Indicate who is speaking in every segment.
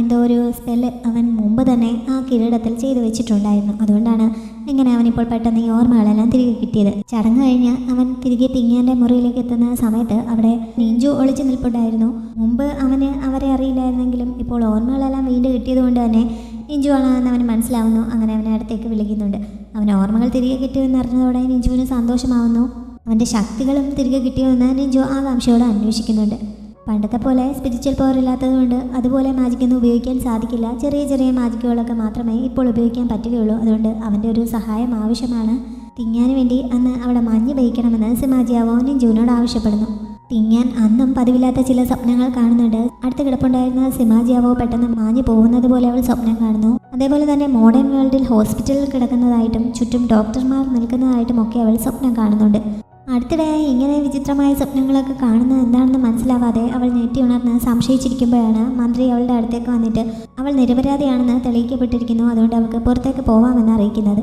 Speaker 1: എന്തോ ഒരു സ്പെല്ല് അവൻ മുമ്പ് തന്നെ ആ കിരീടത്തിൽ ചെയ്തു വെച്ചിട്ടുണ്ടായിരുന്നു. അതുകൊണ്ടാണ് ഇങ്ങനെ അവനിപ്പോൾ പെട്ടെന്ന് ഈ ഓർമ്മകളെല്ലാം തിരികെ കിട്ടിയത്. ചടങ്ങ് കഴിഞ്ഞ് അവൻ തിരികെ തിങ്ങിയാൻ്റെ മുറിയിലേക്ക് എത്തുന്ന സമയത്ത് അവിടെ നിഞ്ചു ഒളിച്ചു നിൽപ്പുണ്ടായിരുന്നു. മുമ്പ് അവന് അവരെ അറിയില്ലായിരുന്നെങ്കിലും ഇപ്പോൾ ഓർമ്മകളെല്ലാം വീണ്ടും കിട്ടിയത് കൊണ്ട് തന്നെ നിഞ്ചു ആണെന്ന് അവന് മനസ്സിലാവുന്നു. അങ്ങനെ അവനെ അടുത്തേക്ക് വിളിക്കുന്നുണ്ട്. അവന് ഓർമ്മകൾ തിരികെ കിട്ടിയെന്ന് അറിഞ്ഞതോടെ നിഞ്ചുവിന് സന്തോഷമാവുന്നു. അവൻ്റെ ശക്തികളും തിരികെ കിട്ടിയോന്ന് നിഞ്ചു ആകാംക്ഷയോടെ അന്വേഷിക്കുന്നുണ്ട്. പണ്ടത്തെ പോലെ സ്പിരിച്വൽ പവർ ഇല്ലാത്തതുകൊണ്ട് അതുപോലെ മാജിക്കൊന്നും ഉപയോഗിക്കാൻ സാധിക്കില്ല. ചെറിയ ചെറിയ മാജിക്കുകളൊക്കെ മാത്രമേ ഇപ്പോൾ ഉപയോഗിക്കാൻ പറ്റുകയുള്ളൂ. അതുകൊണ്ട് അവൻ്റെ ഒരു സഹായം ആവശ്യമാണ്. തിങ്ങാന് വേണ്ടി അന്ന് അവിടെ മഞ്ഞ് പെയ്ക്കണമെന്ന് സിമാജിയാവോ നിഞ്ചുവിനോട് ആവശ്യപ്പെടുന്നു. തിങ്ങാൻ അന്നും പതിവില്ലാത്ത ചില സ്വപ്നങ്ങൾ കാണുന്നുണ്ട്. അടുത്ത് കിടപ്പുണ്ടായിരുന്ന സിമാജിയാവോ പെട്ടെന്ന് മാഞ്ഞു പോകുന്നത് പോലെ അവൾ സ്വപ്നം കാണുന്നു. അതേപോലെ തന്നെ മോഡേൺ വേൾഡിൽ ഹോസ്പിറ്റലിൽ കിടക്കുന്നതായിട്ടും ചുറ്റും ഡോക്ടർമാർ നിൽക്കുന്നതായിട്ടും ഒക്കെ അവൾ സ്വപ്നം കാണുന്നുണ്ട്. അടുത്തിടെയായി ഇങ്ങനെ വിചിത്രമായ സ്വപ്നങ്ങളൊക്കെ കാണുന്നത് എന്താണെന്ന് മനസ്സിലാവാതെ അവൾ ഞെട്ടി ഉണർന്ന് സംശയിച്ചിരിക്കുമ്പോഴാണ് മന്ത്രി അവളുടെ അടുത്തേക്ക് വന്നിട്ട് അവൾ നിരപരാധിയാണെന്ന് തെളിയിക്കപ്പെട്ടിരിക്കുന്നു, അതുകൊണ്ട് അവൾക്ക് പുറത്തേക്ക് പോവാമെന്ന് അറിയിക്കുന്നത്.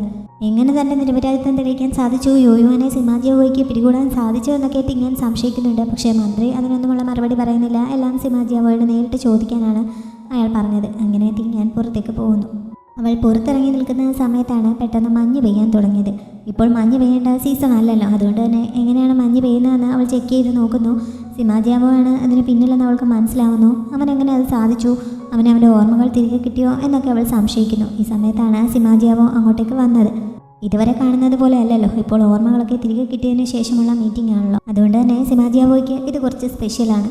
Speaker 1: എങ്ങനെ തൻ്റെ നിരപരാധിത്വം തെളിയിക്കാൻ സാധിച്ചു, യോയുവാനെ സിമാജിയാവോയ്ക്ക് പിടികൂടാൻ സാധിച്ചു എന്നൊക്കെ തിങ്ങാൻ സംശയിക്കുന്നുണ്ട്. പക്ഷേ മന്ത്രി അതിനൊന്നുമുള്ള മറുപടി പറയുന്നില്ല. എല്ലാം സിമാജിയാവോയോട് നേരിട്ട് ചോദിക്കാനാണ് അയാൾ പറഞ്ഞത്. അങ്ങനെ തിങ്ങാൻ പുറത്തേക്ക് പോകുന്നു. അവൾ പുറത്തിറങ്ങി നിൽക്കുന്ന സമയത്താണ് പെട്ടെന്ന് മഞ്ഞ് പെയ്യാൻ തുടങ്ങിയത്. ഇപ്പോൾ മഞ്ഞ് പെയ്യേണ്ട സീസൺ അല്ലല്ലോ, അതുകൊണ്ട് തന്നെ എങ്ങനെയാണ് മഞ്ഞ് പെയ്യുന്നതെന്ന് അവൾ ചെക്ക് ചെയ്ത് നോക്കുന്നു. സിമാജിയാവോ ആണ് അതിന് പിന്നിലെന്ന് അവൾക്ക് മനസ്സിലാവുന്നു. അവൻ എങ്ങനെ അത് സാധിച്ചു, അവൻ്റെ ഓർമ്മകൾ തിരികെ കിട്ടിയോ എന്നൊക്കെ അവൾ സംശയിക്കുന്നു. ഈ സമയത്താണ് സിമാജിയാവോ അങ്ങോട്ടേക്ക് വന്നത്. ഇതുവരെ കാണുന്നത് പോലെ അല്ലല്ലോ, ഇപ്പോൾ ഓർമ്മകളൊക്കെ തിരികെ കിട്ടിയതിന് ശേഷമുള്ള മീറ്റിംഗ് ആണല്ലോ. അതുകൊണ്ട് തന്നെ സിമാജിയാവോയ്ക്ക് ഇത് കുറച്ച് സ്പെഷ്യലാണ്.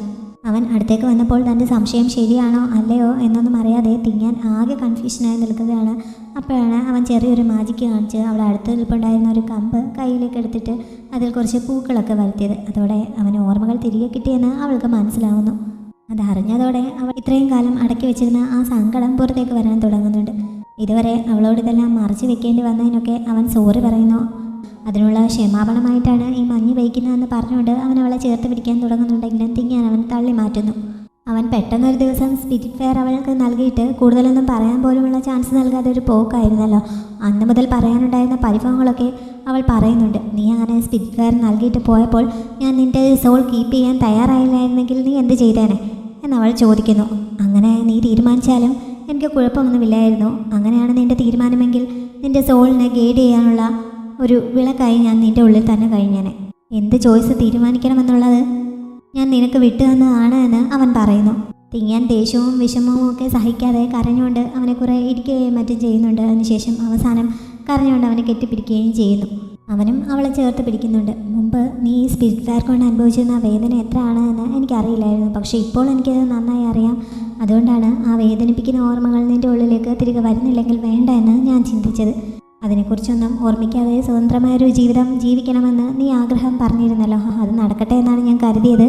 Speaker 1: അവൻ അടുത്തേക്ക് വന്നപ്പോൾ തൻ്റെ സംശയം ശരിയാണോ അല്ലയോ എന്നൊന്നും അറിയാതെ തിങ്ങാൻ ആകെ കൺഫ്യൂഷനായി നിൽക്കുകയാണ്. അപ്പോഴാണ് അവൻ ചെറിയൊരു മാജിക്ക് കാണിച്ച് അവിടെ അടുത്ത് നിൽപ്പുണ്ടായിരുന്ന ഒരു കമ്പ് കയ്യിലേക്ക് എടുത്തിട്ട് അതിൽ കുറച്ച് പൂക്കളൊക്കെ വരുത്തിയത്. അതോടെ അവന് ഓർമ്മകൾ തിരികെ കിട്ടിയെന്ന് അവൾക്ക് മനസ്സിലാവുന്നു. അതറിഞ്ഞതോടെ അവൾ ഇത്രയും കാലം അടക്കി വെച്ചിരുന്ന ആ സങ്കടം പുറത്തേക്ക് വരാൻ തുടങ്ങുന്നുണ്ട്. ഇതുവരെ അവളോട് ഇതെല്ലാം മറച്ചു വെക്കേണ്ടി വന്നതിനൊക്കെ അവൻ സോറി പറയുന്നു. അതിനുള്ള ക്ഷമാപണമായിട്ടാണ് ഈ മഞ്ഞ് പെയ്ക്കുന്നതെന്ന് പറഞ്ഞുകൊണ്ട് അവൻ അവളെ ചേർത്ത് പിടിക്കാൻ തുടങ്ങുന്നുണ്ടെങ്കിലും തിങ്ങാൻ അവൻ തള്ളി മാറ്റുന്നു. അവൻ പെട്ടെന്നൊരു ദിവസം സ്പിരിറ്റ് ഫെയർ അവൾക്ക് നൽകിയിട്ട് കൂടുതലൊന്നും പറയാൻ പോലുമുള്ള ചാൻസ് നൽകാതെ ഒരു പോക്കായിരുന്നല്ലോ. അന്ന് മുതൽ പറയാനുണ്ടായിരുന്ന പരിഭവങ്ങളൊക്കെ അവൾ പറയുന്നുണ്ട്. നീ അങ്ങനെ സ്പിരിറ്റ് ഫെയർ നൽകിയിട്ട് പോയപ്പോൾ ഞാൻ നിൻ്റെ സോൾ കീപ്പ് ചെയ്യാൻ തയ്യാറായില്ലായിരുന്നെങ്കിൽ നീ എന്ത് ചെയ്തേനെ എന്നവൾ ചോദിക്കുന്നു. അങ്ങനെ നീ തീരുമാനിച്ചാലും എനിക്ക് കുഴപ്പമൊന്നുമില്ലായിരുന്നു. അങ്ങനെയാണ് നിൻ്റെ തീരുമാനമെങ്കിൽ നിൻ്റെ സോളിനെ ഗൈഡ് ചെയ്യാനുള്ള ഒരു വിളക്കായി ഞാൻ നിൻ്റെ ഉള്ളിൽ തന്നെ കഴിഞ്ഞേനെ. എന്ത് ചോയ്സ് തീരുമാനിക്കണമെന്നുള്ളത് ഞാൻ നിനക്ക് വിട്ടു തന്നതാണ് എന്ന് അവൻ പറയുന്നു. തിങ്ങാൻ ദേഷ്യവും വിഷമവും ഒക്കെ സഹിക്കാതെ കരഞ്ഞുകൊണ്ട് അവനെ കുറെ ഇരിക്കുകയും മറ്റും ചെയ്യുന്നുണ്ട്. അതിനുശേഷം അവസാനം കരഞ്ഞുകൊണ്ട് അവനെ കെട്ടിപ്പിടിക്കുകയും ചെയ്യുന്നു. അവനും അവളെ ചേർത്ത് പിടിക്കുന്നുണ്ട്. മുമ്പ് നീ സ്പിരിറ്റ് ഫെയർ കൊണ്ട് അനുഭവിച്ചിരുന്ന വേദന എത്രയാണ് എന്ന് എനിക്കറിയില്ലായിരുന്നു. പക്ഷേ ഇപ്പോൾ എനിക്കത് നന്നായി അറിയാം. അതുകൊണ്ടാണ് ആ വേദനിപ്പിക്കുന്ന ഓർമ്മകൾ നിൻ്റെ ഉള്ളിലേക്ക് തിരികെ വരുന്നില്ലെങ്കിൽ വേണ്ട എന്ന് ഞാൻ ചിന്തിച്ചത്. അതിനെക്കുറിച്ചൊന്നും ഓർമ്മിക്കാതെ സ്വതന്ത്രമായൊരു ജീവിതം ജീവിക്കണമെന്ന് നീ ആഗ്രഹം പറഞ്ഞിരുന്നല്ലോ, അത് നടക്കട്ടെ എന്നാണ് ഞാൻ കരുതിയത്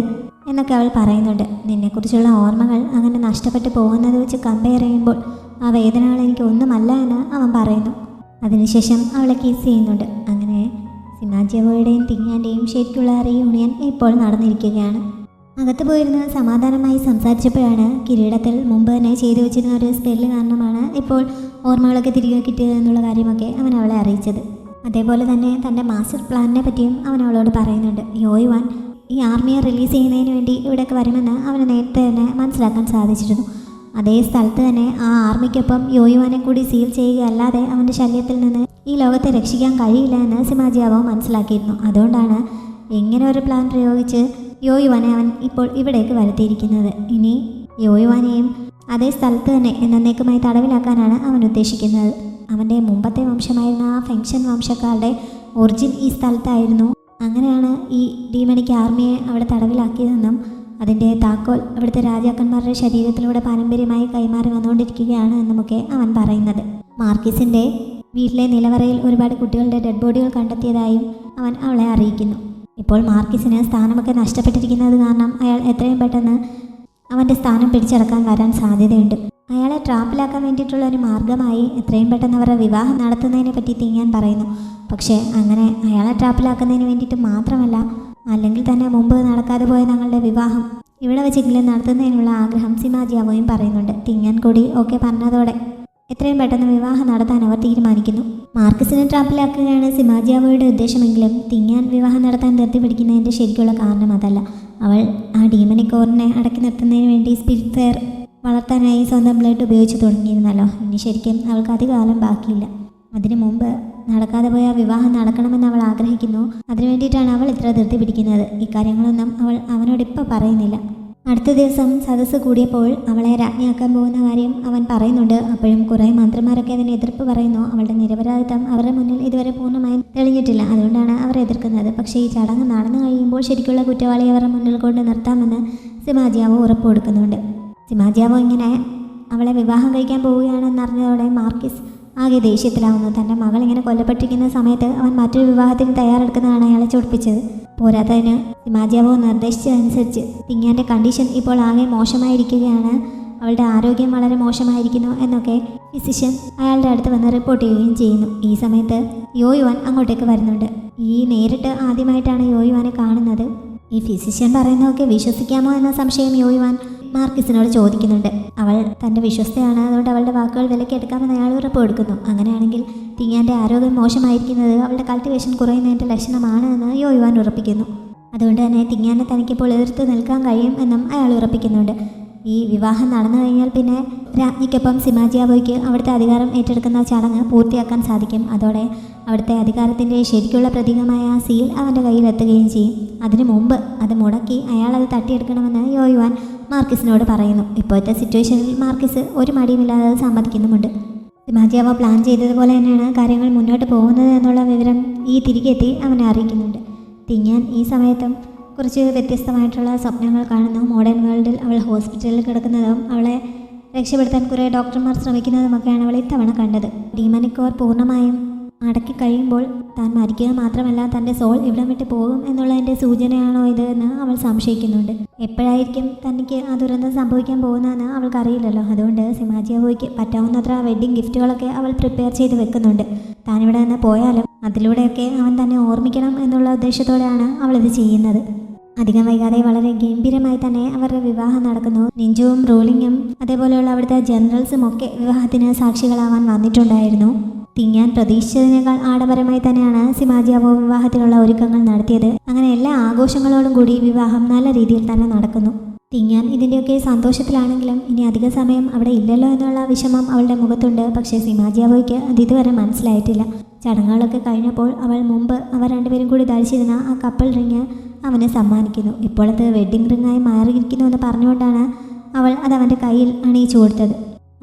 Speaker 1: എന്നൊക്കെ അവൾ പറയുന്നുണ്ട്. നിന്നെക്കുറിച്ചുള്ള ഓർമ്മകൾ അങ്ങനെ നഷ്ടപ്പെട്ടു പോകുന്നത് വെച്ച് കമ്പയർ ചെയ്യുമ്പോൾ ആ വേദനകൾ എനിക്ക് ഒന്നുമല്ല എന്ന് അവൻ പറയുന്നു. അതിനുശേഷം അവളെ കിസ് ചെയ്യുന്നുണ്ട്. അങ്ങനെ സിമാജിയാവോയുടെയും തിങ്ങാൻ്റെയും ശരിക്കുള്ള റീയൂണിയൻ ഇപ്പോൾ നടന്നിരിക്കുകയാണ്. അകത്ത് പോയിരുന്ന് സമാധാനമായി സംസാരിച്ചപ്പോഴാണ് കിരീടത്തിൽ മുമ്പ് തന്നെ ചെയ്തു വെച്ചിരുന്ന ഒരു സ്പെല്ല് കാരണമാണ് ഇപ്പോൾ ഓർമ്മകളൊക്കെ തിരികെ കിട്ടിയത് എന്നുള്ള കാര്യമൊക്കെ അവൻ അവളെ അറിയിച്ചത്. അതേപോലെ തന്നെ തൻ്റെ മാസ്റ്റർ പ്ലാനിനെ പറ്റിയും അവൻ അവളോട് പറയുന്നുണ്ട്. യോയുവാൻ ഈ ആർമിയെ റിലീസ് ചെയ്യുന്നതിന് വേണ്ടി ഇവിടേക്ക് വരുമെന്ന് അവന് നേരത്തെ തന്നെ മനസ്സിലാക്കാൻ സാധിച്ചിരുന്നു. അതേ സ്ഥലത്ത് തന്നെ ആ ആർമിക്കൊപ്പം യോയുവാനെ കൂടി സീൽ ചെയ്യുകയല്ലാതെ അവൻ്റെ ശല്യത്തിൽ നിന്ന് ഈ ലോകത്തെ രക്ഷിക്കാൻ കഴിയില്ല എന്ന് സിമാജിയാവോ മനസ്സിലാക്കിയിരുന്നു. അതുകൊണ്ടാണ് ഇങ്ങനെ ഒരു പ്ലാൻ പ്രയോഗിച്ച് യോയുവാനെ അവൻ ഇപ്പോൾ ഇവിടേക്ക് വരുത്തിയിരിക്കുന്നത്. ഇനി യോയുവാനെയും അതേ സ്ഥലത്ത് തന്നെ എന്നേക്കുമായി തടവിലാക്കാനാണ് അവൻ ഉദ്ദേശിക്കുന്നത്. അവൻ്റെ മുമ്പത്തെ വംശമായിരുന്ന ആ ഫെങ്ഷൻ വംശക്കാരുടെ ഒറിജിൻ ഈ സ്ഥലത്തായിരുന്നു. അങ്ങനെയാണ് ഈ ഡീമണിക് ആർമിയെ അവിടെ തടവിലാക്കിയതെന്നും അതിൻ്റെ താക്കോൽ അവിടുത്തെ രാജാക്കന്മാരുടെ ശരീരത്തിലൂടെ പാരമ്പര്യമായി കൈമാറി വന്നുകൊണ്ടിരിക്കുകയാണ് എന്നുമൊക്കെ അവൻ പറയുന്നത്. മാർക്കിസിൻ്റെ വീട്ടിലെ നിലവറയിൽ ഒരുപാട് കുട്ടികളുടെ ഡെഡ് ബോഡികൾ കണ്ടെത്തിയതായും അവൻ അവളെ അറിയിക്കുന്നു. ഇപ്പോൾ മാർക്കിസിന് സ്ഥാനമൊക്കെ നഷ്ടപ്പെട്ടിരിക്കുന്നത് കാരണം അയാൾ എത്രയും പെട്ടെന്ന് അവൻ്റെ സ്ഥാനം പിടിച്ചടക്കാൻ വരാൻ സാധ്യതയുണ്ട്. അയാളെ ട്രാപ്പിലാക്കാൻ വേണ്ടിയിട്ടുള്ള ഒരു മാർഗമായി എത്രയും പെട്ടെന്ന് അവരുടെ വിവാഹം നടത്തുന്നതിനെ പറ്റി തിങ്ങാൻ പറയുന്നു. പക്ഷേ അങ്ങനെ അയാളെ ട്രാപ്പിലാക്കുന്നതിന് വേണ്ടിയിട്ട് മാത്രമല്ല, അല്ലെങ്കിൽ തന്നെ മുമ്പ് നടക്കാതെ പോയ ഞങ്ങളുടെ വിവാഹം ഇവിടെ വെച്ചെങ്കിലും നടത്തുന്നതിനുള്ള ആഗ്രഹം സിമാജിയാവോയും പറയുന്നുണ്ട്. തിങ്ങാൻ കൂടി ഓക്കെ പറഞ്ഞതോടെ എത്രയും പെട്ടെന്ന് വിവാഹം നടത്താൻ അവർ തീരുമാനിക്കുന്നു. മാർക്കസിനെ ട്രാപ്പിലാക്കുകയാണ് സിമാജിയാവോയുടെ ഉദ്ദേശമെങ്കിലും തിങ്ങാൻ വിവാഹം നടത്താൻ ധൃതി പിടിക്കുന്നതിൻ്റെ ശരിക്കുള്ള കാരണം അതല്ല. അവൾ ആ ഡീമണിക് കോറിനെ അടക്കി നിർത്തുന്നതിന് വേണ്ടി സ്പിരിറ്റ് ഫെയർ വളർത്താനായി സ്വന്തം ബ്ലഡ് ഉപയോഗിച്ച് തുടങ്ങിയിരുന്നല്ലോ. ഇനി ശരിക്കും അവൾക്ക് അധികകാലം ബാക്കിയില്ല. അതിനു മുമ്പ് നടക്കാതെ പോയ വിവാഹം നടക്കണമെന്ന് അവൾ ആഗ്രഹിക്കുന്നു. അതിനു വേണ്ടിയിട്ടാണ് അവൾ ഇത്ര ധൃതി പിടിക്കുന്നത്. ഇക്കാര്യങ്ങളൊന്നും അവൾ അവനോടിപ്പോൾ പറയുന്നില്ല. അടുത്ത ദിവസം സദസ്സ് കൂടിയപ്പോൾ അവളെ രാജ്ഞിയാക്കാൻ പോകുന്ന കാര്യം അവൻ പറയുന്നുണ്ട്. അപ്പോഴും കുറേ മന്ത്രിമാരൊക്കെ അതിന് എതിർപ്പ് പറയുന്നു. അവളുടെ നിരപരാധിത്വം അവരുടെ മുന്നിൽ ഇതുവരെ പൂർണ്ണമായും തെളിഞ്ഞിട്ടില്ല. അതുകൊണ്ടാണ് അവർ എതിർക്കുന്നത്. പക്ഷേ ഈ ചടങ്ങ് നടന്നു കഴിയുമ്പോൾ ശരിക്കുള്ള കുറ്റവാളിയെ അവരുടെ മുന്നിൽ കൊണ്ട് നിർത്താമെന്ന് സിമാജിയാവോ ഉറപ്പ് കൊടുക്കുന്നുണ്ട്. സിമാജിയാവോ ഇങ്ങനെ അവളെ വിവാഹം കഴിക്കാൻ പോവുകയാണെന്നറിഞ്ഞതോടെ മാർക്കിസ് ആകെ ദേഷ്യത്തിലാവുന്നു. തൻ്റെ മകൾ ഇങ്ങനെ കൊല്ലപ്പെട്ടിരിക്കുന്ന സമയത്ത് അവൻ മറ്റൊരു വിവാഹത്തിന് തയ്യാറെടുക്കുന്നതാണ് അയാളെ ചൊടിപ്പിച്ചത്. പോരാത്തതിന് സിമാജിയാവോ നിർദ്ദേശിച്ചതനുസരിച്ച് തിങ്ങാൻ്റെ കണ്ടീഷൻ ഇപ്പോൾ ആകെ മോശമായിരിക്കുകയാണ്. അവളുടെ ആരോഗ്യം വളരെ മോശമായിരിക്കുന്നു എന്നൊക്കെ ഫിസിഷ്യൻ അയാളുടെ അടുത്ത് വന്ന് റിപ്പോർട്ട് ചെയ്യുകയും ചെയ്യുന്നു. ഈ സമയത്ത് യോയുവാൻ അങ്ങോട്ടേക്ക് വരുന്നുണ്ട്. നേരിട്ട് ആദ്യമായിട്ടാണ് യോയുവാനെ കാണുന്നത്. ഈ ഫിസിഷ്യൻ പറയുന്നതൊക്കെ വിശ്വസിക്കാമോ എന്ന സംശയം യോയുവാൻ മാർക്കിസിനോട് ചോദിക്കുന്നുണ്ട്. അവൾ തൻ്റെ വിശ്വസ്തയാണ്, അതുകൊണ്ട് അവളുടെ വാക്കുകൾ വിലക്കെടുക്കാമെന്ന് അയാൾ ഉറപ്പ് കൊടുക്കുന്നു. അങ്ങനെയാണെങ്കിൽ തിങ്ങാൻ്റെ ആരോഗ്യം മോശമായിരിക്കുന്നത് അവളുടെ കൾട്ടിവേഷൻ കുറയുന്നതിൻ്റെ ലക്ഷണമാണ് എന്ന് യോയുവാൻ ഉറപ്പിക്കുന്നു. അതുകൊണ്ട് തന്നെ തിങ്ങാനെ തനിക്കിപ്പോൾ എതിർത്ത് നിൽക്കാൻ കഴിയും എന്നും അയാൾ ഉറപ്പിക്കുന്നുണ്ട്. ഈ വിവാഹം നടന്നു കഴിഞ്ഞാൽ പിന്നെ രാജ്ഞിക്കൊപ്പം സിമാജിയാവോയ്ക്ക് അവിടുത്തെ അധികാരം ഏറ്റെടുക്കുന്ന ചടങ്ങ് പൂർത്തിയാക്കാൻ സാധിക്കും. അതോടെ അവിടുത്തെ അധികാരത്തിൻ്റെ ശരിക്കുള്ള പ്രതീകമായ സീൽ അവൻ്റെ കയ്യിലെത്തുകയും ചെയ്യും. അതിനു മുമ്പ് അത് മുടക്കി അയാളത് തട്ടിയെടുക്കണമെന്ന് യോയുവാൻ മാർക്കിസിനോട് പറയുന്നു. ഇപ്പോഴത്തെ സിറ്റുവേഷനിൽ മാർക്കിസ് ഒരു മടിയുമില്ലാതെ അത് സമ്മതിക്കുന്നുമുണ്ട്. സിമാജിയാവോ പ്ലാൻ ചെയ്തതുപോലെ തന്നെയാണ് കാര്യങ്ങൾ മുന്നോട്ട് പോകുന്നത് എന്നുള്ള വിവരം തിരികെ എത്തി അവനെ അറിയിക്കുന്നുണ്ട്. തിങ്ങാൻ ഈ സമയത്തും കുറച്ച് വ്യത്യസ്തമായിട്ടുള്ള സ്വപ്നങ്ങൾ കാണുന്നു. മോഡേൺ വേൾഡിൽ അവൾ ഹോസ്പിറ്റലിൽ കിടക്കുന്നതും അവളെ രക്ഷപ്പെടുത്താൻ കുറേ ഡോക്ടർമാർ ശ്രമിക്കുന്നതുമൊക്കെയാണ് അവൾ ഇത്തവണ കണ്ടത്. ഡീമനിക് കോർ പൂർണ്ണമായും അടക്കി കഴിയുമ്പോൾ താൻ മരിക്കുക മാത്രമല്ല തൻ്റെ സോൾ ഇവിടം വിട്ട് പോകും എന്നുള്ളതിൻ്റെ സൂചനയാണോ ഇത് എന്ന് അവൾ സംശയിക്കുന്നുണ്ട്. എപ്പോഴായിരിക്കും തനിക്ക് ആ ദുരന്തം സംഭവിക്കാൻ പോകുന്നതെന്ന് അവൾക്കറിയില്ലല്ലോ. അതുകൊണ്ട് സിമാജിയാവോയ്ക്ക് പറ്റാവുന്നത്ര വെഡ്ഡിങ് ഗിഫ്റ്റുകളൊക്കെ അവൾ പ്രിപ്പയർ ചെയ്ത് വെക്കുന്നുണ്ട്. താനിവിടെ നിന്ന് പോയാലും അതിലൂടെയൊക്കെ അവൻ തന്നെ ഓർമ്മിക്കണം എന്നുള്ള ഉദ്ദേശത്തോടെയാണ് അവളിത് ചെയ്യുന്നത്. അധികം വൈകാതെ വളരെ ഗംഭീരമായി തന്നെ അവരുടെ വിവാഹം നടക്കുന്നു. നിഞ്ചുവും റോളിങ്ങും അതേപോലെയുള്ള അവിടുത്തെ ജനറൽസും ഒക്കെ വിവാഹത്തിന് സാക്ഷികളാവാൻ വന്നിട്ടുണ്ടായിരുന്നു. തിങ്ങാൻ പ്രതീക്ഷിച്ചതിനേക്കാൾ ആഡംബരമായി തന്നെയാണ് സിമാജിയാവോ വിവാഹത്തിനുള്ള ഒരുക്കങ്ങൾ നടത്തിയത്. അങ്ങനെ എല്ലാ ആഘോഷങ്ങളോടും കൂടി വിവാഹം നല്ല രീതിയിൽ തന്നെ നടക്കുന്നു. തിങ്ങാൻ ഇതിൻ്റെയൊക്കെ സന്തോഷത്തിലാണെങ്കിലും ഇനി അധിക സമയം അവിടെ ഇല്ലല്ലോ എന്നുള്ള വിഷമം അവളുടെ മുഖത്തുണ്ട്. പക്ഷേ സിമാജിയാവോയ്ക്ക് അത് ഇതുവരെ മനസ്സിലായിട്ടില്ല. ചടങ്ങുകളൊക്കെ കഴിഞ്ഞപ്പോൾ അവൾ മുമ്പ് അവർ രണ്ടുപേരും കൂടി ധരിച്ചിരുന്ന ആ കപ്പിൾ റിങ് അവനെ സമ്മാനിക്കുന്നു. ഇപ്പോൾ അത് വെഡ്ഡിംഗ് റിങ്ങായി മാറിയിരിക്കുന്നു എന്ന് പറഞ്ഞുകൊണ്ടാണ് അവൾ അത് അവൻ്റെ കയ്യിൽ അണിയിച്ചു കൊടുത്തത്.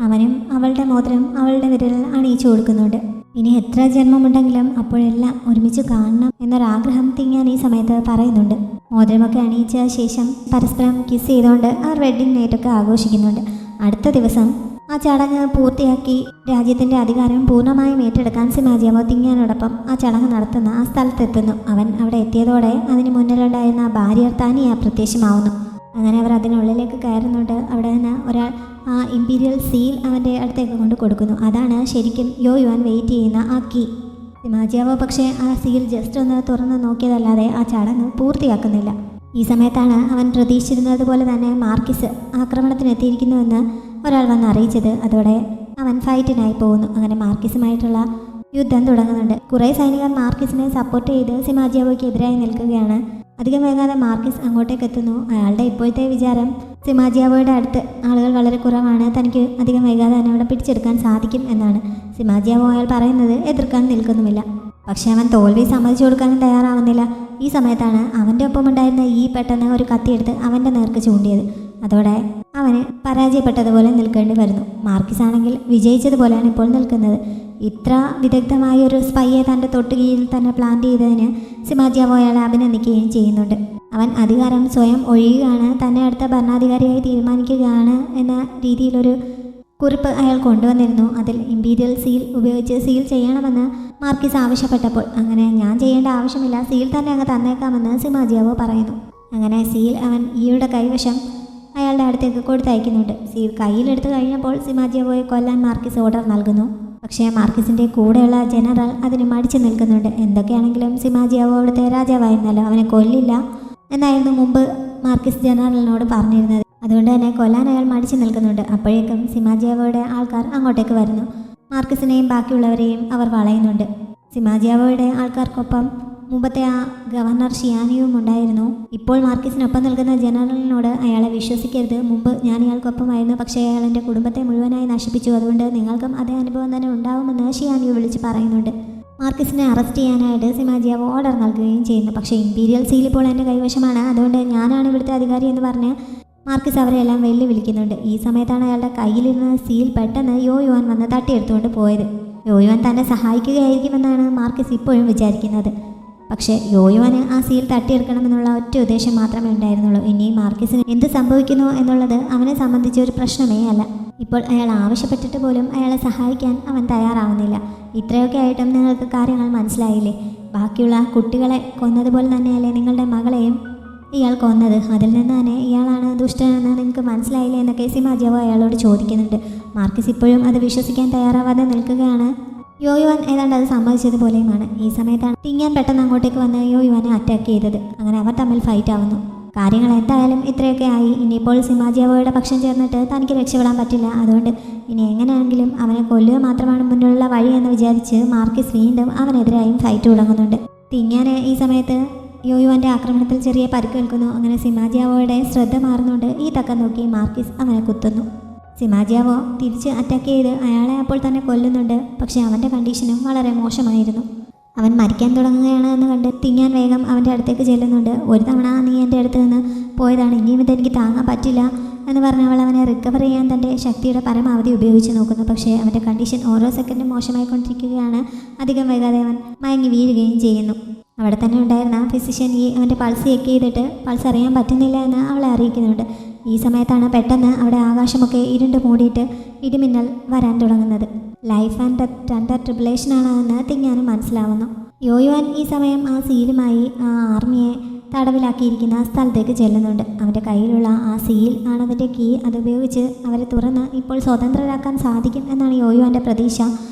Speaker 1: അവനും അവളുടെ മോതിരം അവളുടെ വിരലിൽ അണിയിച്ചു കൊടുക്കുന്നുണ്ട്. ഇനി എത്ര ജന്മമുണ്ടെങ്കിലും അപ്പോഴെല്ലാം ഒരുമിച്ച് കാണണം എന്നൊരാഗ്രഹം തിങ്ങാൻ ഈ സമയത്ത് പറയുന്നുണ്ട്. മോതിരമൊക്കെ അണിയിച്ച ശേഷം പരസ്പരം കിസ് ചെയ്തുകൊണ്ട് അവർ വെഡ്ഡിംഗ് നൈറ്റൊക്കെ ആഘോഷിക്കുന്നുണ്ട്. അടുത്ത ദിവസം ആ ചടങ്ങ് പൂർത്തിയാക്കി രാജ്യത്തിൻ്റെ അധികാരം പൂർണ്ണമായും ഏറ്റെടുക്കാൻ സിമാജിയാവോ തിങ്ങാനോടൊപ്പം ആ ചടങ്ങ് നടത്തുന്ന ആ സ്ഥലത്തെത്തുന്നു. അവൻ അവിടെ എത്തിയതോടെ അതിന് മുന്നിലുണ്ടായിരുന്ന ബാരിയർ താനി അപ്രത്യക്ഷമാവുന്നു. അങ്ങനെ അവർ അതിനുള്ളിലേക്ക് കയറുന്നുണ്ട്. അവിടെ നിന്ന് ഒരാൾ ആ ഇമ്പീരിയൽ സീൽ അവൻ്റെ അടുത്തേക്ക് കൊണ്ട് കൊടുക്കുന്നു. അതാണ് ശരിക്കും യോയുവാൻ വെയിറ്റ് ചെയ്യുന്ന ആ കീ. സിമാജിയാവോ പക്ഷേ ആ സീൽ ജസ്റ്റ് ഒന്ന് തുറന്ന് നോക്കിയതല്ലാതെ ആ ചടങ്ങ് പൂർത്തിയാക്കുന്നില്ല. ഈ സമയത്താണ് അവൻ പ്രതീക്ഷിച്ചിരുന്നത് പോലെ തന്നെ മാർക്കിസ് ആക്രമണത്തിനെത്തിയിരിക്കുന്നുവെന്ന് ഒരാൾ വന്ന് അറിയിച്ചത്. അതോടെ അവൻ ഫൈറ്റിനായി പോകുന്നു. അങ്ങനെ മാർക്കിസുമായിട്ടുള്ള യുദ്ധം തുടങ്ങുന്നുണ്ട്. കുറേ സൈനികർ മാർക്കിസിനെ സപ്പോർട്ട് ചെയ്ത് സിമാജിയാവോയ്ക്ക് എതിരായി നിൽക്കുകയാണ്. അധികം വൈകാതെ മാർക്കിസ് അങ്ങോട്ടേക്ക് എത്തുന്നു. അയാളുടെ ഇപ്പോഴത്തെ വിചാരം സിമാജിയാവോയുടെ അടുത്ത് ആളുകൾ വളരെ കുറവാണ്, തനിക്ക് അധികം വൈകാതെ തന്നെ അവിടെ പിടിച്ചെടുക്കാൻ സാധിക്കും എന്നാണ്. സിമാജിയാവോ അയാൾ പറയുന്നത് എതിർക്കാൻ നിൽക്കുന്നുമില്ല. പക്ഷെ അവൻ തോൽവി സമ്മതിച്ചു കൊടുക്കാനും തയ്യാറാവുന്നില്ല. ഈ സമയത്താണ് അവൻ്റെ ഒപ്പമുണ്ടായിരുന്ന പെട്ടെന്ന് ഒരു കത്തിയെടുത്ത് അവൻ്റെ നേർക്ക് ചൂണ്ടിയത്. അതോടെ അവന് പരാജയപ്പെട്ടതുപോലെ നിൽക്കേണ്ടി വരുന്നു. മാർക്കിസ് ആണെങ്കിൽ വിജയിച്ചതുപോലെയാണ് ഇപ്പോൾ നിൽക്കുന്നത്. ഇത്ര വിദഗ്ധമായ ഒരു സ്പൈയെ തൻ്റെ തൊട്ടുകീഴിൽ തന്നെ പ്ലാൻ ചെയ്തതിന് സിമാജിയാവോ അയാളെ അഭിനന്ദിക്കുകയും ചെയ്യുന്നുണ്ട്. അവൻ അധികാരം സ്വയം ഒഴിയുകയാണ്, തന്നെ അടുത്ത ഭരണാധികാരിയായി തീരുമാനിക്കുകയാണ് എന്ന രീതിയിലൊരു കുറിപ്പ് അയാൾ കൊണ്ടുവന്നിരുന്നു. അതിൽ ഇമ്പീരിയൽ സീൽ ഉപയോഗിച്ച് സീൽ ചെയ്യണമെന്ന് മാർക്കിസ് ആവശ്യപ്പെട്ടപ്പോൾ അങ്ങനെ ഞാൻ ചെയ്യേണ്ട ആവശ്യമില്ല, സീൽ തന്നെ അങ്ങ് തന്നേക്കാമെന്ന് സിമാജിയാവോ പറയുന്നു. അങ്ങനെ സീൽ അവൻ ഈയുടെ കൈവശം അയാളുടെ അടുത്തേക്ക് കൊടുത്തയക്കുന്നുണ്ട്. സീൽ കയ്യിലെടുത്ത് കഴിഞ്ഞപ്പോൾ സിമാജിയാവോയെ കൊല്ലാൻ മാർക്കിസ് ഓർഡർ നൽകുന്നു. പക്ഷേ മാർക്കിസിൻ്റെ കൂടെയുള്ള ജനറൽ അതിന് മടിച്ചു നിൽക്കുന്നുണ്ട്. എന്തൊക്കെയാണെങ്കിലും സിമാജിയാവോ അവിടുത്തെ രാജാവായിരുന്നല്ലോ, അവനെ കൊല്ലില്ല എന്നായിരുന്നു മുമ്പ് മാർക്കിസ് ജനറലിനോട് പറഞ്ഞിരുന്നത്. അതുകൊണ്ട് തന്നെ കൊല്ലാൻ അയാൾ മടിച്ചു നിൽക്കുന്നുണ്ട്. അപ്പോഴേക്കും സിമാജിയാവോയുടെ ആൾക്കാർ അങ്ങോട്ടേക്ക് വരുന്നു. മാർക്കിസിനെയും ബാക്കിയുള്ളവരെയും അവർ വളയുന്നുണ്ട്. സിമാജിയാവോയുടെ ആൾക്കാർക്കൊപ്പം മുമ്പത്തെ ആ ഗവർണർ ഷിയാനിയും ഉണ്ടായിരുന്നു. ഇപ്പോൾ മാർക്കിസിനൊപ്പം നിൽക്കുന്ന ജനറലിനോട് അയാളെ വിശ്വസിക്കരുത്. മുമ്പ് ഞാൻ ഇയാൾക്കൊപ്പമായിരുന്നു, പക്ഷേ അയാൾ എൻ്റെ കുടുംബത്തെ മുഴുവനായി നശിപ്പിച്ചു. അതുകൊണ്ട് നിങ്ങൾക്കും അതേ അനുഭവം തന്നെ ഉണ്ടാവുമെന്ന് ഷിയാനിയോ വിളിച്ച് പറയുന്നുണ്ട്. മാർക്കിസിനെ അറസ്റ്റ് ചെയ്യാനായിട്ട് സിമാജിയാവോ ഓർഡർ നൽകുകയും ചെയ്യുന്നു. പക്ഷേ ഇമ്പീരിയൽ സീൽ ഇപ്പോൾ എൻ്റെ കൈവശമാണ്, അതുകൊണ്ട് ഞാനാണ് ഇവിടുത്തെ അധികാരി എന്ന് പറഞ്ഞ് മാർക്കിസ് അവരെല്ലാം വെല്ലുവിളിക്കുന്നുണ്ട്. ഈ സമയത്താണ് അയാളുടെ കയ്യിലിരുന്ന സീൽ പെട്ടെന്ന് യോയുവാൻ വന്ന് തട്ടിയെടുത്തുകൊണ്ട് പോയത്. യോയുവാൻ തന്നെ സഹായിക്കുകയായിരിക്കുമെന്നാണ് മാർക്കിസ് ഇപ്പോഴും വിചാരിക്കുന്നത്. പക്ഷേ യോയുവാന് ആ സീൽ തട്ടിയെടുക്കണമെന്നുള്ള ഒറ്റ ഉദ്ദേശം മാത്രമേ ഉണ്ടായിരുന്നുള്ളൂ. ഇനി മാർക്കിസിന് എന്ത് സംഭവിക്കുന്നു എന്നുള്ളത് അവനെ സംബന്ധിച്ച ഒരു പ്രശ്നമേ അല്ല. ഇപ്പോൾ അയാൾ ആവശ്യപ്പെട്ടിട്ട് പോലും അയാളെ സഹായിക്കാൻ അവൻ തയ്യാറാവുന്നില്ല. ഇത്രയൊക്കെ ആയിട്ടും നിങ്ങൾക്ക് കാര്യങ്ങൾ മനസ്സിലായില്ലേ? ബാക്കിയുള്ള കുട്ടികളെ കൊന്നതുപോലെ തന്നെയല്ലേ നിങ്ങളുടെ മകളെയും ഇയാൾ കൊന്നത്? അതിൽ നിന്ന് തന്നെ ഇയാളാണ് ദുഷ്ടനെന്ന് നിങ്ങൾക്ക് മനസ്സിലായില്ലേ എന്നൊക്കെ സിമാജിയാവോ അയാളോട് ചോദിക്കുന്നുണ്ട്. മാർക്കിസ് ഇപ്പോഴും അത് വിശ്വസിക്കാൻ തയ്യാറാവാതെ നിൽക്കുകയാണ്. യോയുവാൻ ഏതാണ്ട് അത് സമ്മതിച്ചതുപോലെയുമാണ്. ഈ സമയത്താണ് തിങ്ങാൻ പെട്ടെന്ന് അങ്ങോട്ടേക്ക് വന്ന് യോയുവാനെ അറ്റാക്ക് ചെയ്തത്. അങ്ങനെ അവർ തമ്മിൽ ഫൈറ്റ് ആവുന്നു. കാര്യങ്ങൾ എന്തായാലും ഇത്രയൊക്കെ ആയി. ഇനിയിപ്പോൾ സിമാജിയാവോയുടെ പക്ഷം ചേർന്നിട്ട് തനിക്ക് രക്ഷപ്പെടാൻ പറ്റില്ല. അതുകൊണ്ട് ഇനി എങ്ങനെയാണെങ്കിലും അവനെ കൊല്ലുക മാത്രമാണ് മുന്നിലുള്ള വഴി എന്ന് വിചാരിച്ച് മാർക്കിസ് വീണ്ടും അവനെതിരായും ഫൈറ്റ് തുടങ്ങുന്നുണ്ട്. തിങ്ങാന് ഈ സമയത്ത് യോയുവാൻ്റെ ആക്രമണത്തിൽ ചെറിയ പരിക്കേൽക്കുന്നു. അങ്ങനെ സിമാജിയാവോയുടെ ശ്രദ്ധ മാറുന്നുണ്ട്. ഈ തക്കം നോക്കി മാർക്കിസ് അവനെ കുത്തുന്നു. സിമാജിയാവോ തിരിച്ച് അറ്റാക്ക് ചെയ്ത് അയാളെ അപ്പോൾ തന്നെ കൊല്ലുന്നുണ്ട്. പക്ഷേ അവൻ്റെ കണ്ടീഷനും വളരെ മോശമായിരുന്നു. അവൻ മരിക്കാൻ തുടങ്ങുകയാണ് എന്ന് കണ്ട് തിങ്ങാൻ വേഗം അവൻ്റെ അടുത്തേക്ക് ചെല്ലുന്നുണ്ട്. ഒരു തവണ നീ എൻ്റെ അടുത്ത് നിന്ന് പോയതാണ്, ഇനിയും ഇതെനിക്ക് താങ്ങാൻ പറ്റില്ല എന്ന് പറഞ്ഞ് അവൾ അവനെ റിക്കവർ ചെയ്യാൻ തൻ്റെ ശക്തിയുടെ പരമാവധി ഉപയോഗിച്ച് നോക്കുന്നു. പക്ഷേ അവൻ്റെ കണ്ടീഷൻ ഓരോ സെക്കൻഡും മോശമായിക്കൊണ്ടിരിക്കുകയാണ്. അധികം വൈകാതെ അവൻ മയങ്ങി വീഴുകയും ചെയ്യുന്നു. അവിടെ തന്നെ ഉണ്ടായിരുന്ന ഫിസിഷ്യൻ അവൻ്റെ പൾസ് ചെക്ക് ചെയ്തിട്ട് പൾസ് അറിയാൻ പറ്റുന്നില്ല എന്ന് അവളെ അറിയിക്കുന്നുണ്ട്. ഈ സമയത്താണ് പെട്ടെന്ന് അവിടെ ആകാശമൊക്കെ ഇരുണ്ട് മൂടിയിട്ട് ഇടിമിന്നൽ വരാൻ തുടങ്ങുന്നത്. ലൈഫ് ആൻഡ് ഡെത്ത് അണ്ടർ ട്രിബുലേഷനാണ് എന്ന് തിങ്ങാനും മനസ്സിലാവുന്നു. യോയുവാൻ ഈ സമയം ആ സീലുമായി ആ ആർമിയെ തടവിലാക്കിയിരിക്കുന്ന സ്ഥലത്തേക്ക് ചെല്ലുന്നുണ്ട്. അവൻ്റെ കയ്യിലുള്ള ആ സീൽ ആണതിൻ്റെ കീ. അതുപയോഗിച്ച് അവരെ തുറന്ന് ഇപ്പോൾ സ്വതന്ത്രരാക്കാൻ സാധിക്കും എന്നാണ് യോയുവാൻ്റെ പ്രതീക്ഷ.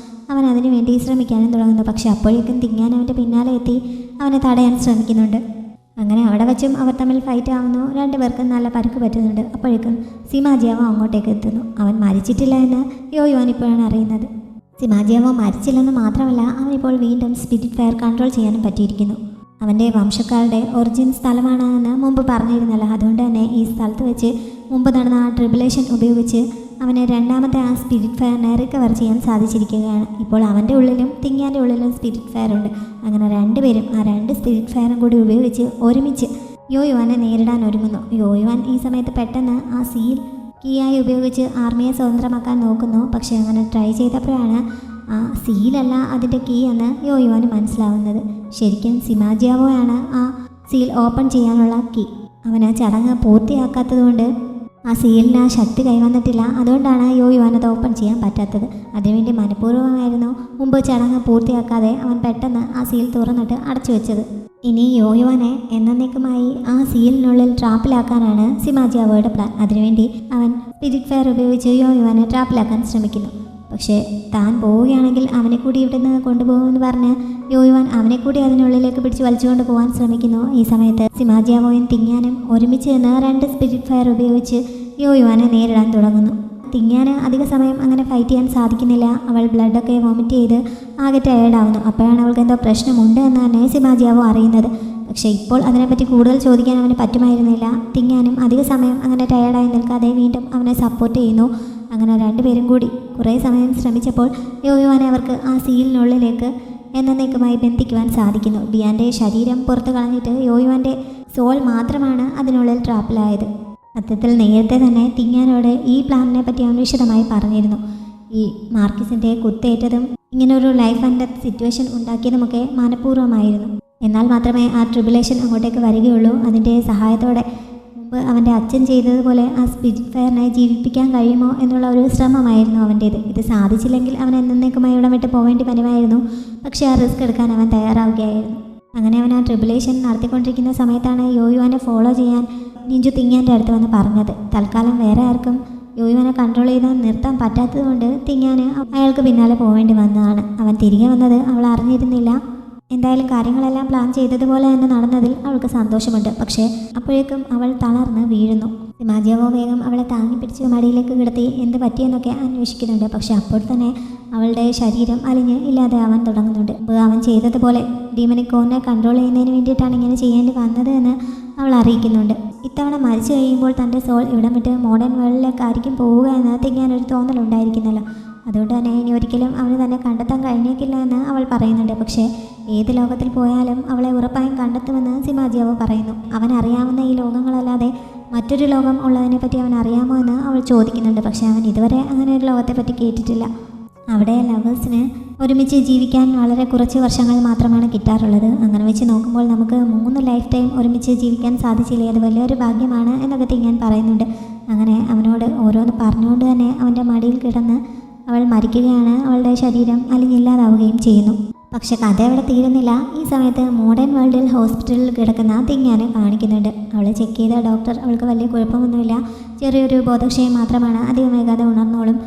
Speaker 1: അവൻ അതിനു വേണ്ടി ശ്രമിക്കാനും തുടങ്ങുന്നു. പക്ഷെ അപ്പോഴേക്കും തിങ്ങാൻ അവൻ്റെ പിന്നാലെ എത്തി അവനെ തടയാൻ ശ്രമിക്കുന്നുണ്ട്. അങ്ങനെ അവിടെ വച്ചും അവർ തമ്മിൽ ഫൈറ്റ് ആവുന്നു. രണ്ടുപേർക്കും നല്ല പരുക്ക് പറ്റുന്നുണ്ട്. അപ്പോഴേക്കും സിമാജിയാവോ അങ്ങോട്ടേക്ക് എത്തുന്നു. അവൻ മരിച്ചിട്ടില്ല എന്ന് യോയുവാൻ ഇപ്പോഴാണ് അറിയുന്നത്. സിമാജിയാവോ മരിച്ചില്ലെന്ന് മാത്രമല്ല, അവനിപ്പോൾ വീണ്ടും സ്പിരിറ്റ് ഫയർ കൺട്രോൾ ചെയ്യാനും പറ്റിയിരിക്കുന്നു. അവൻ്റെ വംശക്കാരുടെ ഒറിജിൻ സ്ഥലമാണ് എന്ന് മുമ്പ് പറഞ്ഞിരുന്നല്ലോ. അതുകൊണ്ട് തന്നെ ഈ സ്ഥലത്ത് വെച്ച് മുമ്പ് നടന്ന ആ ട്രിബുലേഷൻ ഉപയോഗിച്ച് അവന് രണ്ടാമത്തെ ആ സ്പിരിറ്റ് ഫയറിനെ റിക്കവർ ചെയ്യാൻ സാധിച്ചിരിക്കുകയാണ്. ഇപ്പോൾ അവൻ്റെ ഉള്ളിലും തിങ്ങാൻ്റെ ഉള്ളിലും സ്പിരിറ്റ് ഫയർ ഉണ്ട്. അങ്ങനെ രണ്ടുപേരും ആ രണ്ട് സ്പിരിറ്റ് ഫയറും കൂടി ഉപയോഗിച്ച് ഒരുമിച്ച് യോയുവാനെ നേരിടാൻ ഒരുങ്ങുന്നു. യോയുവാൻ ഈ സമയത്ത് പെട്ടെന്ന് ആ സീൽ കീയായി ഉപയോഗിച്ച് ആർമിയെ സ്വതന്ത്രമാക്കാൻ നോക്കുന്നു. പക്ഷേ അങ്ങനെ ട്രൈ ചെയ്തപ്പോഴാണ് ആ സീലല്ല അതിൻ്റെ കീ എന്ന് യോയുവാന് മനസ്സിലാവുന്നത്. ശരിക്കും സിമാജിയാവോയാണ് ആ സീൽ ഓപ്പൺ ചെയ്യാനുള്ള കീ. അവന് ചടങ്ങ് പൂർത്തിയാക്കാത്തതുകൊണ്ട് ആ സീലിന് ആ ശക്തി കൈവന്നിട്ടില്ല. അതുകൊണ്ടാണ് യോയുവാൻ അത് ഓപ്പൺ ചെയ്യാൻ പറ്റാത്തത്. അതിനുവേണ്ടി മനഃപൂർവ്വമായിരുന്നു മുമ്പ് ചടങ്ങ് പൂർത്തിയാക്കാതെ അവൻ പെട്ടെന്ന് ആ സീൽ തുറന്നിട്ട് അടച്ചു വെച്ചത്. ഇനി യോയുവാനെ എന്നേക്കുമായി ആ സീലിനുള്ളിൽ ട്രാപ്പിലാക്കാനാണ് സിമാജിയാവോയുടെ പ്ലാൻ. അതിനുവേണ്ടി അവൻ സ്പിരിറ്റ് ഫയർ ഉപയോഗിച്ച് യോയുവാനെ ട്രാപ്പിലാക്കാൻ ശ്രമിക്കുന്നു. പക്ഷേ താൻ പോവുകയാണെങ്കിൽ അവനെ കൂടി ഇവിടുന്ന് കൊണ്ടുപോകുമെന്ന് പറഞ്ഞ് യോയുവാൻ അവനെ കൂടി അതിനുള്ളിലേക്ക് പിടിച്ച് വലിച്ചുകൊണ്ട് പോകാൻ ശ്രമിക്കുന്നു. ഈ സമയത്ത് സിമാജിയാവോയും തിങ്ങാനും ഒരുമിച്ച് നിന്ന് രണ്ട് സ്പിരിറ്റ് ഫയർ ഉപയോഗിച്ച് യോയുവാനെ നേരിടാൻ തുടങ്ങുന്നു. തിങ്ങാന് അധിക സമയം അങ്ങനെ ഫൈറ്റ് ചെയ്യാൻ സാധിക്കുന്നില്ല. അവൾ ബ്ലഡൊക്കെ വോമിറ്റ് ചെയ്ത് ആകെ ടയേർഡാവുന്നു. അപ്പോഴാണ് അവൾക്ക് എന്തോ പ്രശ്നമുണ്ട് എന്ന് തന്നെ സിമാജിയാവോ അറിയുന്നത്. പക്ഷേ ഇപ്പോൾ അതിനെപ്പറ്റി കൂടുതൽ ചോദിക്കാൻ അവന് പറ്റുമായിരുന്നില്ല. തിങ്ങാനും അധിക സമയം അങ്ങനെ ടയേർഡായി നിൽക്കാതെ വീണ്ടും അവനെ സപ്പോർട്ട് ചെയ്യുന്നു. അങ്ങനെ രണ്ടുപേരും കൂടി കുറേ സമയം ശ്രമിച്ചപ്പോൾ യോയുവാനെ അവർക്ക് ആ സീലിനുള്ളിലേക്ക് എന്നേക്കുമായി ബന്ധിക്കുവാൻ സാധിക്കുന്നു. ഡിയാൻ്റെ ശരീരം പുറത്ത് കളഞ്ഞിട്ട് യോയുവാൻ്റെ സോൾ മാത്രമാണ് അതിനുള്ളിൽ ട്രാപ്പിലായത്. സത്യത്തിൽ നേരത്തെ തന്നെ തിങ്ങാനോട് ഈ പ്ലാനിനെ പറ്റി അവൻ വിശദമായി പറഞ്ഞിരുന്നു. ഈ മാർക്കിസിൻ്റെ കുത്തേറ്റതും ഇങ്ങനൊരു ലൈഫ് ആൻഡ് ഡെത്ത് സിറ്റുവേഷൻ ഉണ്ടാക്കിയതുമൊക്കെ മനഃപൂർവ്വമായിരുന്നു. എന്നാൽ മാത്രമേ ആ ട്രിബുലേഷൻ അങ്ങോട്ടേക്ക് വരികയുള്ളൂ. അതിൻ്റെ സഹായത്തോടെ മുമ്പ് അവൻ്റെ അച്ഛൻ ചെയ്തതുപോലെ ആ സ്പിരിറ്റ് ഫയറിനെ ജീവിപ്പിക്കാൻ കഴിയുമോ എന്നുള്ള ഒരു ശ്രമമായിരുന്നു അവൻ്റേത്. ഇത് സാധിച്ചില്ലെങ്കിൽ അവൻ എന്നേക്കുമായി ഇവിടം വിട്ട് പോവേണ്ടി വരുമായിരുന്നു. പക്ഷേ ആ റിസ്ക് എടുക്കാൻ അവൻ തയ്യാറാവുകയായിരുന്നു. അങ്ങനെ അവൻ ആ ട്രിബുലേഷൻ നടത്തിക്കൊണ്ടിരിക്കുന്ന സമയത്താണ് യോയുവാനെ ഫോളോ ചെയ്യാൻ നിഞ്ചു തിങ്ങാൻ്റെ അടുത്ത് വന്ന് പറഞ്ഞത്. തൽക്കാലം വേറെ ആർക്കും യോയുവാനെ കൺട്രോൾ ചെയ്ത് നിർത്താൻ പറ്റാത്തതുകൊണ്ട് തിങ്ങാന് അയാൾക്ക് പിന്നാലെ പോവേണ്ടി വന്നതാണ്. അവൻ തിരികെ വന്നത് അവൾ അറിഞ്ഞിരുന്നില്ല. എന്തായാലും കാര്യങ്ങളെല്ലാം പ്ലാൻ ചെയ്തതുപോലെ തന്നെ നടന്നതിൽ അവൾക്ക് സന്തോഷമുണ്ട്. പക്ഷേ അപ്പോഴേക്കും അവൾ തളർന്ന് വീഴുന്നു. സിമാജിയാവോ വേഗം അവളെ താങ്ങി പിടിച്ച് മടിയിലേക്ക് കിടത്തി എന്ത് പറ്റിയെന്നൊക്കെ അന്വേഷിക്കുന്നുണ്ട്. പക്ഷെ അപ്പോൾ തന്നെ അവളുടെ ശരീരം അലിഞ്ഞ് ഇല്ലാതെയാവാൻ തുടങ്ങുന്നുണ്ട്. അവൻ ചെയ്തതുപോലെ ഡീമനിക്കോനെ കൺട്രോൾ ചെയ്യുന്നതിന് വേണ്ടിയിട്ടാണ് ഇങ്ങനെ ചെയ്യേണ്ടി വന്നത് എന്ന് അവൾ അറിയിക്കുന്നുണ്ട്. ഇത്തവണ മരിച്ചു കഴിയുമ്പോൾ തൻ്റെ സോൾ ഇവിടം വിട്ട് മോഡേൺ വേൾഡിലേക്കായിരിക്കും പോവുക എന്ന് തിങ്ങാനൊരു തോന്നലുണ്ടായിരിക്കുന്നല്ലോ. അതുകൊണ്ട് തന്നെ ഇനി ഒരിക്കലും അവന് തന്നെ കണ്ടെത്താൻ കഴിഞ്ഞേക്കില്ല എന്ന് അവൾ പറയുന്നുണ്ട്. പക്ഷേ ഏത് ലോകത്തിൽ പോയാലും അവളെ ഉറപ്പായും കണ്ടെത്തുമെന്ന് സിമാജിയാവോ പറയുന്നു. അവൻ അറിയാവുന്ന ഈ ലോകങ്ങളല്ലാതെ മറ്റൊരു ലോകം ഉള്ളതിനെപ്പറ്റി അവൻ അറിയാമോ എന്ന് അവൾ ചോദിക്കുന്നുണ്ട്. പക്ഷേ അവൻ ഇതുവരെ അങ്ങനെ ഒരു ലോകത്തെപ്പറ്റി കേട്ടിട്ടില്ല. അവിടെ ലവേഴ്സിന് ഒരുമിച്ച് ജീവിക്കാൻ വളരെ കുറച്ച് വർഷങ്ങൾ മാത്രമാണ് കിട്ടാറുള്ളത്. അങ്ങനെ വെച്ച് നോക്കുമ്പോൾ നമുക്ക് 3 ലൈഫ് ടൈം ഒരുമിച്ച് ജീവിക്കാൻ സാധിച്ചില്ലേ, അത് വലിയൊരു ഭാഗ്യമാണ് എന്നൊക്കെ തിങ്ങാൻ പറയുന്നുണ്ട്. അങ്ങനെ അവനോട് ഓരോന്ന് പറഞ്ഞുകൊണ്ട് തന്നെ അവൻ്റെ മടിയിൽ കിടന്ന് അവൾ മരിക്കുകയാണ്. അവളുടെ ശരീരം അലിഞ്ഞില്ലാതാവുകയും ചെയ്യുന്നു. പക്ഷെ കഥ അവിടെ തീരുന്നില്ല. ഈ സമയത്ത് മോഡേൺ വേൾഡിൽ ഹോസ്പിറ്റലിൽ കിടക്കുന്ന തിങ്ങാനെ കാണിക്കുന്നുണ്ട്. അവളെ ചെക്ക് ചെയ്ത ഡോക്ടർ അവൾക്ക് വലിയ കുഴപ്പമൊന്നുമില്ല, ചെറിയൊരു ബോധക്ഷയം മാത്രമാണ്, അധികം വൈകാതെ ഉണർന്നോളും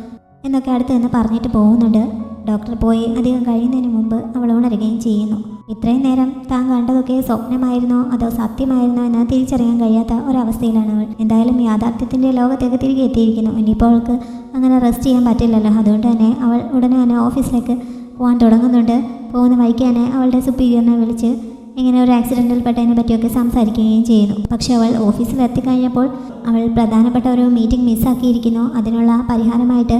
Speaker 1: എന്നൊക്കെ അടുത്ത് നിന്ന് പറഞ്ഞിട്ട് പോകുന്നുണ്ട്. ഡോക്ടർ പോയി അധികം കഴിയുന്നതിന് മുമ്പ് അവൾ ഉണരുകയും ചെയ്യുന്നു. ഇത്രയും നേരം താൻ കണ്ടതൊക്കെ സ്വപ്നമായിരുന്നോ അതോ സത്യമായിരുന്നോ എന്ന് തിരിച്ചറിയാൻ കഴിയാത്ത ഒരവസ്ഥയിലാണ് അവൾ. എന്തായാലും യാഥാർത്ഥ്യത്തിൻ്റെ ലോകത്തേക്ക് തിരികെ എത്തിയിരിക്കുന്നു. ഇനിയിപ്പോൾ അവൾക്ക് അങ്ങനെ റെസ്റ്റ് ചെയ്യാൻ പറ്റില്ലല്ലോ. അതുകൊണ്ട് തന്നെ അവൾ ഉടനെ തന്നെ ഓഫീസിലേക്ക് പോകാൻ തുടങ്ങുന്നുണ്ട്. പോകുന്ന വഴിക്ക് തന്നെ അവളുടെ സുപ്പീരിയറിനെ വിളിച്ച് ഇങ്ങനെ ഒരു ആക്സിഡൻറ്റിൽ പെട്ടതിനെ പറ്റിയൊക്കെ സംസാരിക്കുകയും ചെയ്യുന്നു. പക്ഷെ അവൾ ഓഫീസിൽ എത്തിക്കഴിഞ്ഞപ്പോൾ അവൾ പ്രധാനപ്പെട്ട ഒരു മീറ്റിംഗ് മിസ്സാക്കിയിരിക്കുന്നു. അതിനുള്ള പരിഹാരമായിട്ട്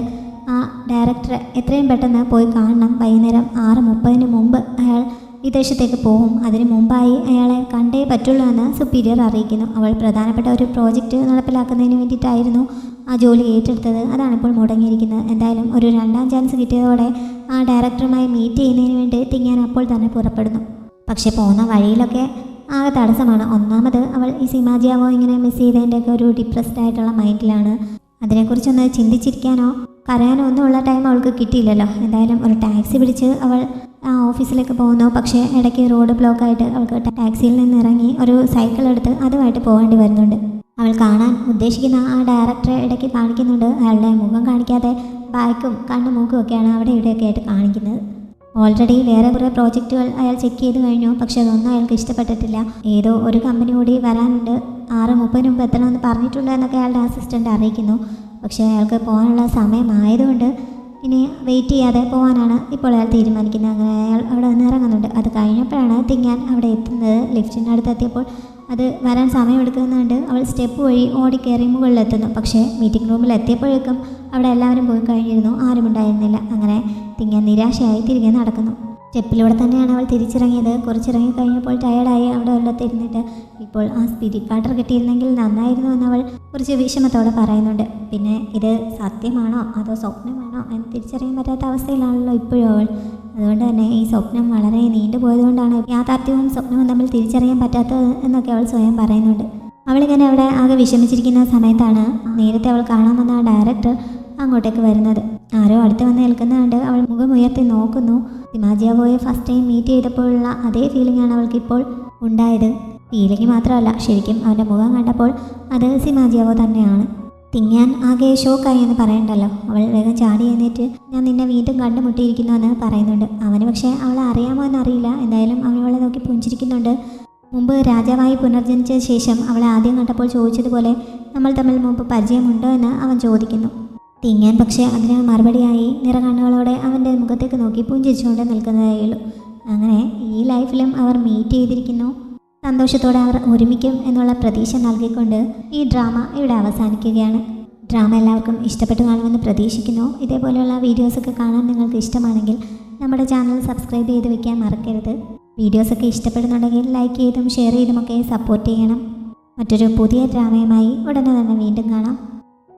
Speaker 1: ആ ഡയറക്ടറെ എത്രയും പെട്ടെന്ന് പോയി കാണണം. വൈകുന്നേരം 6:30 മുമ്പ് അയാൾ വിദേശത്തേക്ക് പോകും. അതിന് മുമ്പായി അയാളെ കണ്ടേ പറ്റുള്ളൂ എന്ന് സുപ്പീരിയർ അറിയിക്കുന്നു. അവൾ പ്രധാനപ്പെട്ട ഒരു പ്രോജക്റ്റ് നടപ്പിലാക്കുന്നതിന് വേണ്ടിയിട്ടായിരുന്നു ആ ജോലി ഏറ്റെടുത്തത്. അതാണിപ്പോൾ മുടങ്ങിയിരിക്കുന്നത്. എന്തായാലും ഒരു 2ാം ചാൻസ് കിട്ടിയതോടെ ആ ഡയറക്ടറുമായി മീറ്റ് ചെയ്യുന്നതിന് വേണ്ടി തിങ്ങാൻ അപ്പോൾ തന്നെ പുറപ്പെടുന്നു. പക്ഷെ പോകുന്ന വഴിയിലൊക്കെ ആകെ തടസ്സമാണ്. ഒന്നാമത് അവൾ ഈ സിമാജിയാവോ ഇങ്ങനെ മിസ് ചെയ്തതിൻ്റെയൊക്കെ ഒരു ഡിപ്രസ്ഡ് ആയിട്ടുള്ള മൈൻഡിലാണ്. അതിനെക്കുറിച്ചൊന്ന് ചിന്തിച്ചിരിക്കാനോ പറയാനോ ഒന്നുമുള്ള ടൈം അവൾക്ക് കിട്ടിയില്ലല്ലോ. എന്തായാലും ഒരു ടാക്സി പിടിച്ച് അവൾ ആ ഓഫീസിലേക്ക് പോകുന്നു. പക്ഷേ ഇടയ്ക്ക് റോഡ് ബ്ലോക്കായിട്ട് അവൾക്ക് ടാക്സിയിൽ നിന്ന് ഇറങ്ങി ഒരു സൈക്കിൾ എടുത്ത് അതുമായിട്ട് പോകേണ്ടി വരുന്നുണ്ട്. അവൾ കാണാൻ ഉദ്ദേശിക്കുന്ന ആ ഡയറക്ടറെ ഇടയ്ക്ക് കാണിക്കുന്നുണ്ട്. അയാളുടെ മുഖം കാണിക്കാതെ ബാക്കും കണ്ണും മൂക്കും ഒക്കെയാണ് അവിടെ ഇവിടെയൊക്കെ ആയിട്ട് കാണിക്കുന്നത്. ഓൾറെഡി വേറെ കുറേ പ്രോജക്റ്റുകൾ അയാൾ ചെക്ക് ചെയ്ത് കഴിഞ്ഞു. പക്ഷെ അതൊന്നും അയാൾക്ക് ഇഷ്ടപ്പെട്ടിട്ടില്ല. ഏതോ ഒരു കമ്പനി കൂടി വരാനുണ്ട്, 6:30 മുമ്പ് എത്തണമെന്ന് പറഞ്ഞിട്ടുണ്ട് എന്നൊക്കെ അയാളുടെ അസിസ്റ്റൻ്റ് അറിയിക്കുന്നു. പക്ഷേ അയാൾക്ക് പോകാനുള്ള സമയമായതുകൊണ്ട് ഇനി വെയിറ്റ് ചെയ്യാതെ പോകാനാണ് ഇപ്പോൾ അയാൾ തീരുമാനിക്കുന്നത്. അങ്ങനെ അയാൾ അവിടെ നിന്ന് ഇറങ്ങുന്നുണ്ട്. അത് കഴിഞ്ഞപ്പോഴാണ് തിങ്ങാൻ അവിടെ എത്തുന്നത്. ലിഫ്റ്റിനടുത്ത് എത്തിയപ്പോൾ അത് വരാൻ സമയമെടുക്കുന്നുണ്ട്. അവൾ സ്റ്റെപ്പ് വഴി ഓടിക്കയറി മുകളിലെത്തുന്നു. പക്ഷേ മീറ്റിംഗ് റൂമിൽ എത്തിയപ്പോഴേക്കും അവിടെ എല്ലാവരും പോയി കഴിഞ്ഞിരുന്നു, ആരും ഉണ്ടായിരുന്നില്ല. അങ്ങനെ തിങ്ങാൻ നിരാശയായി തിരികെ നടക്കുന്നു. സ്റ്റെപ്പിലൂടെ തന്നെയാണ് അവൾ തിരിച്ചിറങ്ങിയത്. കുറച്ചിറങ്ങി കഴിഞ്ഞപ്പോൾ ടയേർഡായി അവിടെ ഒരിടത്തിരുന്നിട്ട് ഇപ്പോൾ ആ സ്പിരിറ്റ് വാട്ടർ കിട്ടിയിരുന്നെങ്കിൽ നന്നായിരുന്നു എന്ന് അവൾ കുറച്ച് വിഷമത്തോടെ പറയുന്നുണ്ട്. പിന്നെ ഇത് സത്യമാണോ അതോ സ്വപ്നമാണോ എന്ന് തിരിച്ചറിയാൻ പറ്റാത്ത അവസ്ഥയിലാണല്ലോ ഇപ്പോഴും അവൾ. അതുകൊണ്ട് തന്നെ ഈ സ്വപ്നം വളരെ നീണ്ടുപോയതുകൊണ്ടാണ് യാഥാർത്ഥ്യവും സ്വപ്നവും തമ്മിൽ തിരിച്ചറിയാൻ പറ്റാത്തത് എന്നൊക്കെ അവൾ സ്വയം പറയുന്നുണ്ട്. അവളിങ്ങനെ അവിടെ ആകെ വിഷമിച്ചിരിക്കുന്ന സമയത്താണ് നേരത്തെ അവൾ കാണാൻ വന്ന ആ ഡയറക്ടർ അങ്ങോട്ടേക്ക് വരുന്നത്. ആരോ അടുത്ത് വന്ന് നിൽക്കുന്നതുകൊണ്ട് അവൾ മുഖമുയർത്തി നോക്കുന്നു. സിമാജിയാവോയെ ഫസ്റ്റ് ടൈം മീറ്റ് ചെയ്തപ്പോഴുള്ള അതേ ഫീലിംഗ് ആണ് അവൾക്കിപ്പോൾ ഉണ്ടായത്. ഫീലിംഗ് മാത്രമല്ല, ശരിക്കും അവൻ്റെ മുഖം കണ്ടപ്പോൾ അത് സിമാജിയാവോ തന്നെയാണ്. തിങ്ങാൻ ആകെ ഷോക്കായി എന്ന് പറയണ്ടല്ലോ. അവൾ വേഗം ചാടി എഴുന്നേറ്റ് ഞാൻ നിന്നെ വീണ്ടും കണ്ടുമുട്ടിയിരിക്കുന്നു എന്ന് പറയുന്നുണ്ട്. അവന് പക്ഷേ അവളെ അറിയാമോ എന്നറിയില്ല. എന്തായാലും അവൻ അവളെ നോക്കി പുഞ്ചിരിക്കുന്നുണ്ട്. മുമ്പ് രാജാവായി പുനർജനിച്ച ശേഷം അവളെ ആദ്യം കണ്ടപ്പോൾ ചോദിച്ചതുപോലെ നമ്മൾ തമ്മിൽ മുമ്പ് പരിചയമുണ്ടോ എന്ന് അവൻ ചോദിക്കുന്നു. തിങ്ങാൻ പക്ഷേ അതിന് മറുപടിയായി നിറകണ്ണുകളോടെ അവൻ്റെ മുഖത്തേക്ക് നോക്കി പുഞ്ചിരിച്ചുകൊണ്ട് നിൽക്കുന്നതേയുള്ളൂ. അങ്ങനെ ഈ ലൈഫിലും അവർ മീറ്റ് ചെയ്തിരിക്കുന്നു. സന്തോഷത്തോടെ അവർ ഒരുമിക്കും എന്നുള്ള പ്രതീക്ഷ നൽകിക്കൊണ്ട് ഈ ഡ്രാമ ഇവിടെ അവസാനിക്കുകയാണ്. ഡ്രാമ എല്ലാവർക്കും ഇഷ്ടപ്പെട്ടു കാണുമെന്ന് പ്രതീക്ഷിക്കുന്നു. ഇതേപോലെയുള്ള വീഡിയോസൊക്കെ കാണാൻ നിങ്ങൾക്ക് ഇഷ്ടമാണെങ്കിൽ നമ്മുടെ ചാനൽ സബ്സ്ക്രൈബ് ചെയ്ത് വെക്കാൻ മറക്കരുത്. വീഡിയോസൊക്കെ ഇഷ്ടപ്പെടുന്നുണ്ടെങ്കിൽ ലൈക്ക് ചെയ്തും ഷെയർ ചെയ്തുമൊക്കെ സപ്പോർട്ട് ചെയ്യണം. മറ്റൊരു പുതിയ ഡ്രാമയുമായി ഉടനെ തന്നെ വീണ്ടും കാണാം.